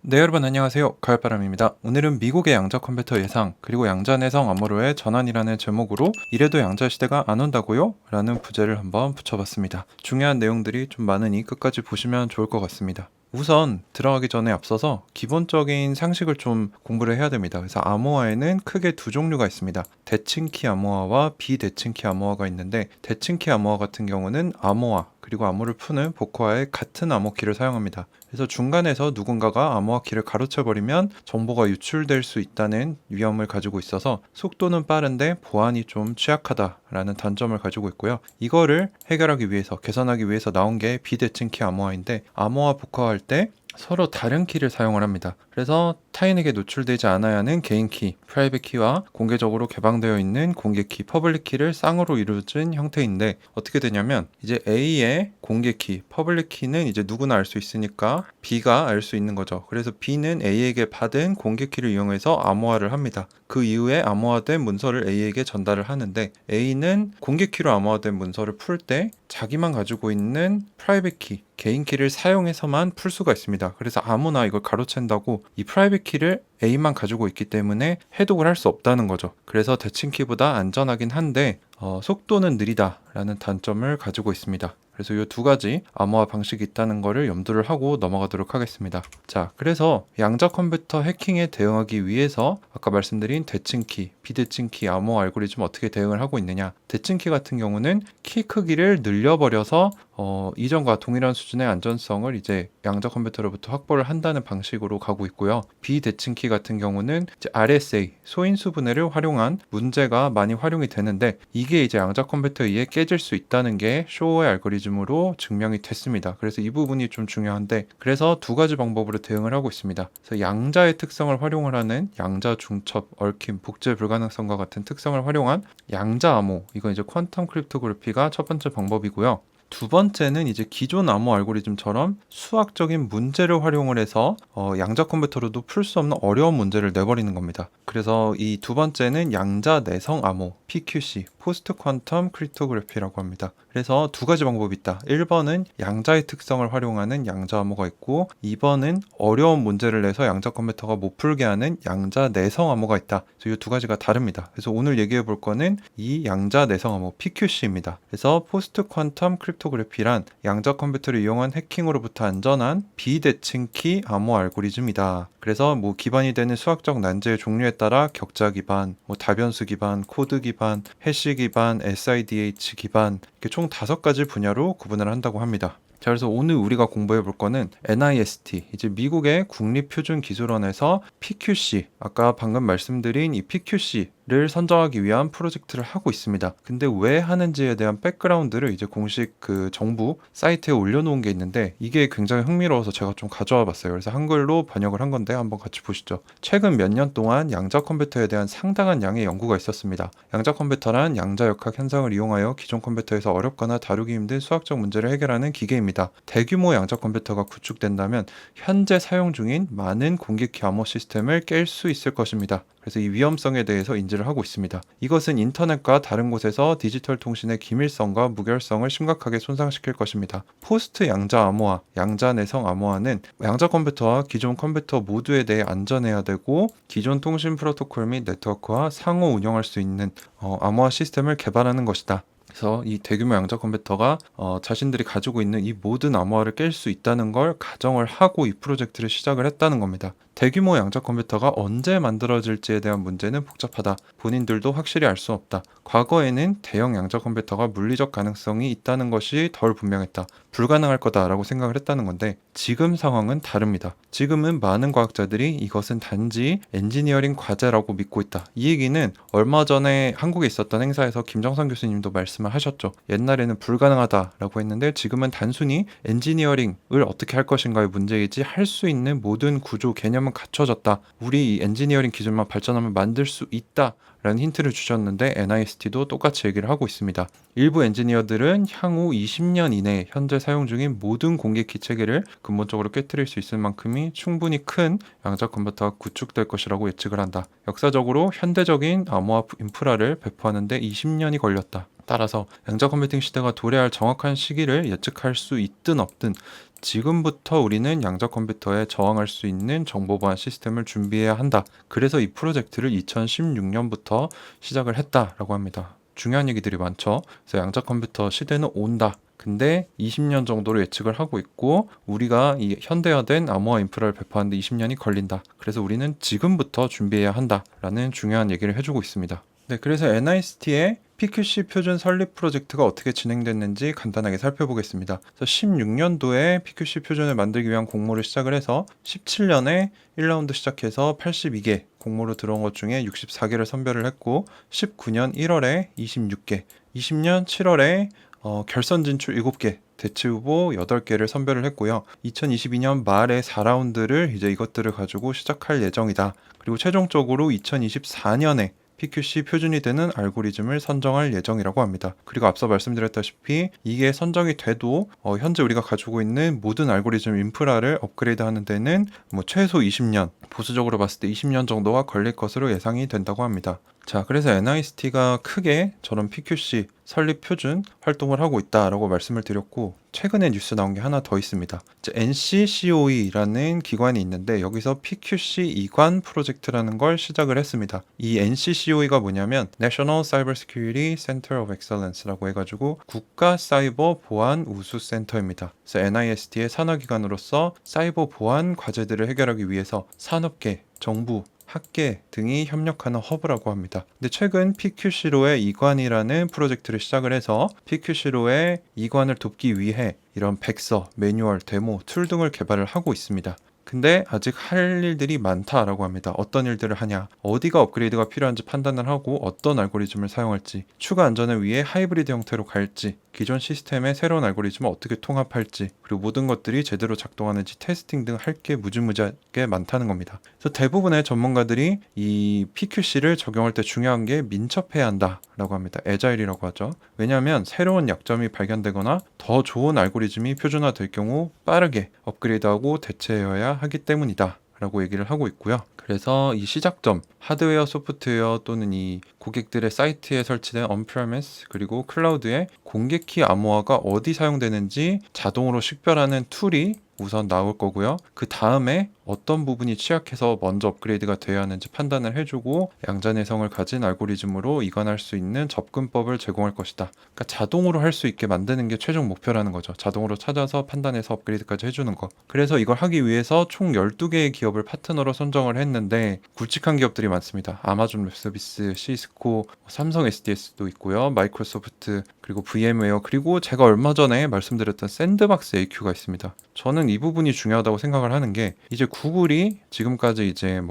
네, 여러분 안녕하세요. 가을바람입니다. 오늘은 미국의 양자 컴퓨터 예상 그리고 양자 내성 암호로의 전환이라는 제목으로 이래도 양자 시대가 안 온다고요? 라는 부제를 한번 붙여봤습니다. 중요한 내용들이 좀 많으니 끝까지 보시면 좋을 것 같습니다. 우선 들어가기 전에 앞서서 기본적인 상식을 좀 공부를 해야 됩니다. 그래서 암호화에는 크게 두 종류가 있습니다. 대칭키 암호화와 비대칭키 암호화가 있는데, 대칭키 암호화 같은 경우는 암호화 그리고 암호를 푸는 복호화의 같은 암호키를 사용합니다. 그래서 중간에서 누군가가 암호화 키를 가로채버리면 정보가 유출될 수 있다는 위험을 가지고 있어서 속도는 빠른데 보안이 좀 취약하다라는 단점을 가지고 있고요. 이거를 해결하기 위해서, 개선하기 위해서 나온 게 비대칭키 암호화인데, 암호화 복호화할 때 서로 다른 키를 사용을 합니다. 그래서 타인에게 노출되지 않아야 하는 개인 키, 프라이빗 키와 공개적으로 개방되어 있는 공개 키, 퍼블릭 키를 쌍으로 이루어진 형태인데, 어떻게 되냐면 이제 A의 공개 키, 퍼블릭 키는 이제 누구나 알 수 있으니까 B가 알 수 있는 거죠. 그래서 B는 A에게 받은 공개 키를 이용해서 암호화를 합니다. 그 이후에 암호화된 문서를 A에게 전달을 하는데, A는 공개 키로 암호화된 문서를 풀 때 자기만 가지고 있는 프라이빗 키, 개인 키를 사용해서만 풀 수가 있습니다. 그래서 아무나 이걸 가로챈다고 이 프라이빗 키를 A만 가지고 있기 때문에 해독을 할 수 없다는 거죠. 그래서 대칭 키보다 안전하긴 한데 속도는 느리다라는 단점을 가지고 있습니다. 그래서 이 두 가지 암호화 방식이 있다는 거를 염두를 하고 넘어가도록 하겠습니다. 자, 그래서 양자 컴퓨터 해킹에 대응하기 위해서 아까 말씀드린 대칭키, 비대칭키 암호 알고리즘 어떻게 대응을 하고 있느냐. 대칭키 같은 경우는 키 크기를 늘려버려서 이전과 동일한 수준의 안전성을 이제 양자 컴퓨터로부터 확보를 한다는 방식으로 가고 있고요. 비대칭키 같은 경우는 이제 RSA, 소인수 분해를 활용한 문제가 많이 활용이 되는데, 이게 이제 양자 컴퓨터에 의해 깨질 수 있다는 게 쇼의 알고리즘으로 증명이 됐습니다. 그래서 이 부분이 좀 중요한데, 그래서 두 가지 방법으로 대응을 하고 있습니다. 그래서 양자의 특성을 활용을 하는 양자 중첩, 얽힘, 복제 불가능성과 같은 특성을 활용한 양자 암호, 이건 이제 퀀텀 크립토그래피가 첫 번째 방법이고요. 두 번째는 이제 기존 암호 알고리즘처럼 수학적인 문제를 활용을 해서 양자 컴퓨터로도 풀 수 없는 어려운 문제를 내버리는 겁니다. 그래서 이 두 번째는 양자 내성 암호, PQC, 포스트 퀀텀 크립토그래피라고 합니다. 그래서 두 가지 방법이 있다. 1번은 양자의 특성을 활용하는 양자 암호가 있고, 2번은 어려운 문제를 내서 양자 컴퓨터가 못 풀게 하는 양자 내성 암호가 있다. 그래서 이 두 가지가 다릅니다. 그래서 오늘 얘기해 볼 거는 이 양자 내성 암호 PQC입니다. 그래서 포스트 퀀텀 크립토그래피란 양자 컴퓨터를 이용한 해킹으로부터 안전한 비대칭키 암호 알고리즘이다. 그래서 뭐 기반이 되는 수학적 난제의 종류에 따라 격자 기반, 다변수 기반, 코드 기반, 해시 기반, SIDH 기반, 이렇게 총 5가지 분야로 구분을 한다고 합니다. 자, 그래서 오늘 우리가 공부해 볼 거는 NIST, 이제 미국의 국립표준기술원에서 PQC, 아까 방금 말씀드린 이 PQC를 선정하기 위한 프로젝트를 하고 있습니다. 근데 왜 하는지에 대한 백그라운드를 이제 공식 그 정부 사이트에 올려놓은 게 있는데, 이게 굉장히 흥미로워서 제가 좀 가져와 봤어요. 그래서 한글로 번역을 한 건데 한번 같이 보시죠. 최근 몇 년 동안 양자 컴퓨터에 대한 상당한 양의 연구가 있었습니다. 양자 컴퓨터란 양자역학 현상을 이용하여 기존 컴퓨터에서 어렵거나 다루기 힘든 수학적 문제를 해결하는 기계입니다. 대규모 양자 컴퓨터가 구축된다면 현재 사용 중인 많은 공격기 암호 시스템을 깰 수 있을 것입니다. 그래서 이 위험성에 대해서 인지를 하고 있습니다. 이것은 인터넷과 다른 곳에서 디지털 통신의 기밀성과 무결성을 심각하게 손상시킬 것입니다. 포스트 양자 암호화, 양자 내성 암호화는 양자 컴퓨터와 기존 컴퓨터 모두에 대해 안전해야 되고, 기존 통신 프로토콜 및 네트워크와 상호 운영할 수 있는 암호화 시스템을 개발하는 것이다. 그래서 이 대규모 양자 컴퓨터가 자신들이 가지고 있는 이 모든 암호화를 깰 수 있다는 걸 가정을 하고 이 프로젝트를 시작을 했다는 겁니다. 대규모 양자 컴퓨터가 언제 만들어질지에 대한 문제는 복잡하다. 본인들도 확실히 알 수 없다. 과거에는 대형 양자 컴퓨터가 물리적 가능성이 있다는 것이 덜 분명했다. 불가능할 거다라고 생각을 했다는 건데, 지금 상황은 다릅니다. 지금은 많은 과학자들이 이것은 단지 엔지니어링 과제라고 믿고 있다. 이 얘기는 얼마 전에 한국에 있었던 행사에서 김정선 교수님도 말씀을 하셨죠. 옛날에는 불가능하다라고 했는데 지금은 단순히 엔지니어링을 어떻게 할 것인가의 문제이지 할 수 있는 모든 구조 개념은 갖춰졌다. 우리 이 엔지니어링 기준만 발전하면 만들 수 있다. 라는 힌트를 주셨는데, NIST도 똑같이 얘기를 하고 있습니다. 일부 엔지니어들은 향후 20년 이내에 현재 사용 중인 모든 공개키 체계를 근본적으로 깨뜨릴 수 있을 만큼이 충분히 큰 양자 컴퓨터가 구축될 것이라고 예측을 한다. 역사적으로 현대적인 암호화 인프라를 배포하는데 20년이 걸렸다. 따라서 양자 컴퓨팅 시대가 도래할 정확한 시기를 예측할 수 있든 없든 지금부터 우리는 양자 컴퓨터에 저항할 수 있는 정보 보안 시스템을 준비해야 한다. 그래서 이 프로젝트를 2016년부터 시작을 했다라고 합니다. 중요한 얘기들이 많죠. 그래서 양자 컴퓨터 시대는 온다. 근데 20년 정도로 예측을 하고 있고 우리가 이 현대화된 암호화 인프라를 배포하는데 20년이 걸린다. 그래서 우리는 지금부터 준비해야 한다라는 중요한 얘기를 해주고 있습니다. 네, 그래서 NIST의 PQC 표준 설립 프로젝트가 어떻게 진행됐는지 간단하게 살펴보겠습니다. 그래서 16년도에 PQC 표준을 만들기 위한 공모를 시작을 해서 17년에 1라운드 시작해서 82개 공모로 들어온 것 중에 64개를 선별을 했고 19년 1월에 26개, 20년 7월에 결선 진출 7개, 대체 후보 8개를 선별을 했고요. 2022년 말에 4라운드를 이제 이것들을 가지고 시작할 예정이다. 그리고 최종적으로 2024년에 PQC 표준이 되는 알고리즘을 선정할 예정이라고 합니다. 그리고 앞서 말씀드렸다시피 이게 선정이 돼도 현재 우리가 가지고 있는 모든 알고리즘 인프라를 업그레이드하는 데는 최소 20년, 보수적으로 봤을 때 20년 정도가 걸릴 것으로 예상이 된다고 합니다. 자, 그래서 NIST가 크게 저런 PQC 설립 표준 활동을 하고 있다라고 말씀을 드렸고 최근에 뉴스 나온 게 하나 더 있습니다. NCCOE라는 기관이 있는데 여기서 PQC 이관 프로젝트라는 걸 시작을 했습니다. 이 NCCOE가 뭐냐면 National Cybersecurity Center of Excellence라고 해가지고 국가 사이버 보안 우수 센터입니다. 그래서 NIST의 산하기관으로서 사이버 보안 과제들을 해결하기 위해서 산업계, 정부, 학계 등이 협력하는 허브라고 합니다. 근데 최근 PQC로의 이관이라는 프로젝트를 시작을 해서 PQC로의 이관을 돕기 위해 이런 백서, 매뉴얼, 데모, 툴 등을 개발을 하고 있습니다. 근데 아직 할 일들이 많다라고 합니다. 어떤 일들을 하냐, 어디가 업그레이드가 필요한지 판단을 하고 어떤 알고리즘을 사용할지, 추가 안전을 위해 하이브리드 형태로 갈지, 기존 시스템의 새로운 알고리즘을 어떻게 통합할지, 그리고 모든 것들이 제대로 작동하는지 테스팅 등 할 게 무지무지하게 많다는 겁니다. 그래서 대부분의 전문가들이 이 PQC를 적용할 때 중요한 게 민첩해야 한다라고 합니다. 애자일이라고 하죠. 왜냐하면 새로운 약점이 발견되거나 더 좋은 알고리즘이 표준화될 경우 빠르게 업그레이드하고 대체해야 하기 때문이다 라고 얘기를 하고 있고요. 그래서 이 시작점, 하드웨어, 소프트웨어 또는 이 고객들의 사이트에 설치된 on-premise 그리고 클라우드의 공개키 암호화가 어디 사용되는지 자동으로 식별하는 툴이 우선 나올 거고요. 그 다음에 어떤 부분이 취약해서 먼저 업그레이드가 되어야 하는지 판단을 해주고 양자내성을 가진 알고리즘으로 이관할 수 있는 접근법을 제공할 것이다. 그러니까 자동으로 할 수 있게 만드는 게 최종 목표라는 거죠. 자동으로 찾아서 판단해서 업그레이드까지 해주는 거. 그래서 이걸 하기 위해서 총 12개의 기업을 파트너로 선정을 했는데 굵직한 기업들이 많습니다. 아마존 웹서비스, 시스코, 삼성 SDS도 있고요. 마이크로소프트, 그리고 VM웨어, 그리고 제가 얼마 전에 말씀드렸던 샌드박스 AQ가 있습니다. 저는 이 부분이 중요하다고 생각을 하는 게 이제 구글이 지금까지 이제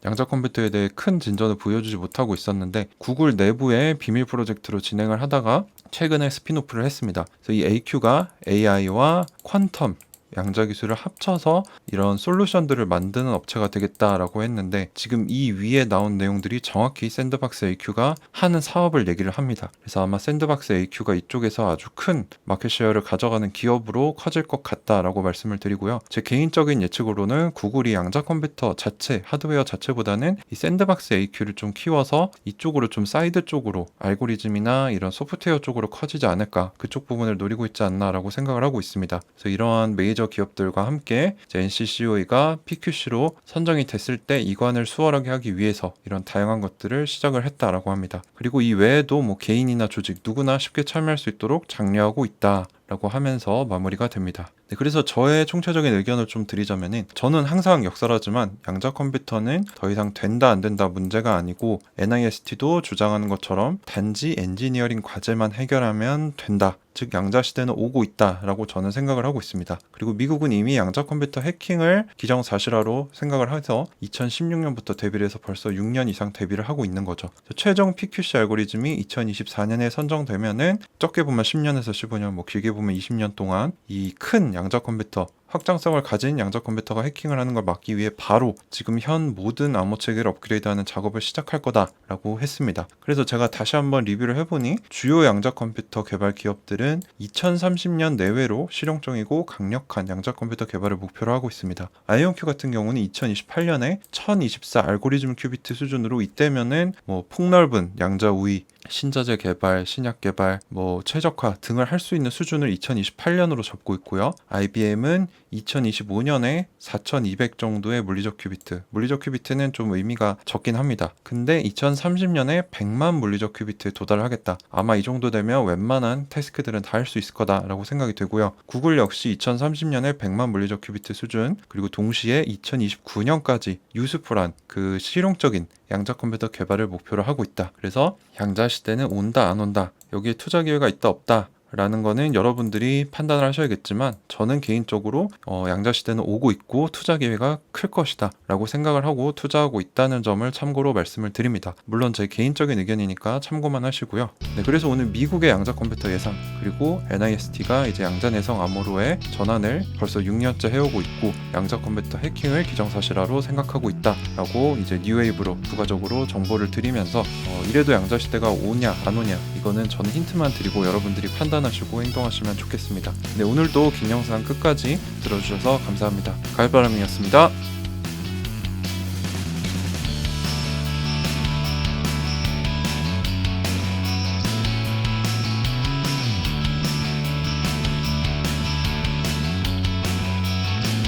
양자 컴퓨터에 대해 큰 진전을 보여주지 못하고 있었는데 구글 내부의 비밀 프로젝트로 진행을 하다가 최근에 스핀오프를 했습니다. 그래서 이 AQ가 AI와 퀀텀 양자 기술을 합쳐서 이런 솔루션들을 만드는 업체가 되겠다라고 했는데 지금 이 위에 나온 내용들이 정확히 샌드박스 AQ가 하는 사업을 얘기를 합니다. 그래서 아마 샌드박스 AQ가 이쪽에서 아주 큰 마켓 셰어를 가져가는 기업으로 커질 것 같다라고 말씀을 드리고요. 제 개인적인 예측으로는 구글이 양자 컴퓨터 자체, 하드웨어 자체보다는 이 샌드박스 AQ를 좀 키워서 이쪽으로 좀 사이드 쪽으로 알고리즘이나 이런 소프트웨어 쪽으로 커지지 않을까, 그쪽 부분을 노리고 있지 않나라고 생각을 하고 있습니다. 그래서 이러한 메이저 기업들과 함께 NCCOE가 PQC로 선정이 됐을 때 이관을 수월하게 하기 위해서 이런 다양한 것들을 시작을 했다라고 합니다. 그리고 이 외에도 개인이나 조직 누구나 쉽게 참여할 수 있도록 장려하고 있다라고 하면서 마무리가 됩니다. 네, 그래서 저의 총체적인 의견을 좀 드리자면은 저는 항상 역설하지만 양자 컴퓨터는 더 이상 된다 안 된다 문제가 아니고 NIST도 주장하는 것처럼 단지 엔지니어링 과제만 해결하면 된다. 즉 양자 시대는 오고 있다라고 저는 생각을 하고 있습니다. 그리고 미국은 이미 양자 컴퓨터 해킹을 기정사실화로 생각을 해서 2016년부터 대비를 해서 벌써 6년 이상 대비를 하고 있는 거죠. 최종 PQC 알고리즘이 2024년에 선정되면은 적게 보면 10년에서 15년, 길게 보면 20년 동안 이 큰 양자 컴퓨터, 확장성을 가진 양자 컴퓨터가 해킹을 하는 걸 막기 위해 바로 지금 현 모든 암호 체계를 업그레이드하는 작업을 시작할 거다라고 했습니다. 그래서 제가 다시 한번 리뷰를 해보니 주요 양자 컴퓨터 개발 기업들은 2030년 내외로 실용적이고 강력한 양자 컴퓨터 개발을 목표로 하고 있습니다. 아이온큐 같은 경우는 2028년에 1024 알고리즘 큐비트 수준으로 이때면은 폭넓은 양자 우위, 신자재 개발, 신약 개발, 최적화 등을 할 수 있는 수준을 2028년으로 잡고 있고요. IBM은 2025년에 4200 정도의 물리적 큐비트. 물리적 큐비트는 좀 의미가 적긴 합니다. 근데 2030년에 100만 물리적 큐비트에 도달하겠다. 아마 이 정도 되면 웬만한 태스크들은 다 할 수 있을 거다라고 생각이 되고요. 구글 역시 2030년에 100만 물리적 큐비트 수준, 그리고 동시에 2029년까지 유스풀한 그 실용적인 양자 컴퓨터 개발을 목표로 하고 있다. 그래서 양자 시대는 온다 안 온다, 여기에 투자 기회가 있다 없다 라는 거는 여러분들이 판단을 하셔야겠지만, 저는 개인적으로 양자 시대는 오고 있고 투자 기회가 클 것이다 라고 생각을 하고 투자하고 있다는 점을 참고로 말씀을 드립니다. 물론 제 개인적인 의견이니까 참고만 하시고요. 네, 그래서 오늘 미국의 양자 컴퓨터 예상, 그리고 NIST가 이제 양자 내성 암호로의 전환을 벌써 6년째 해오고 있고 양자 컴퓨터 해킹을 기정사실화로 생각하고 있다 라고 이제 뉴웨이브로 부가적으로 정보를 드리면서 이래도 양자 시대가 오냐 안 오냐, 이거는 저는 힌트만 드리고 여러분들이 판단하시고 행동하시면 좋겠습니다. 네, 오늘도 긴 영상 끝까지 들어주셔서 감사합니다. 가을바람이었습니다.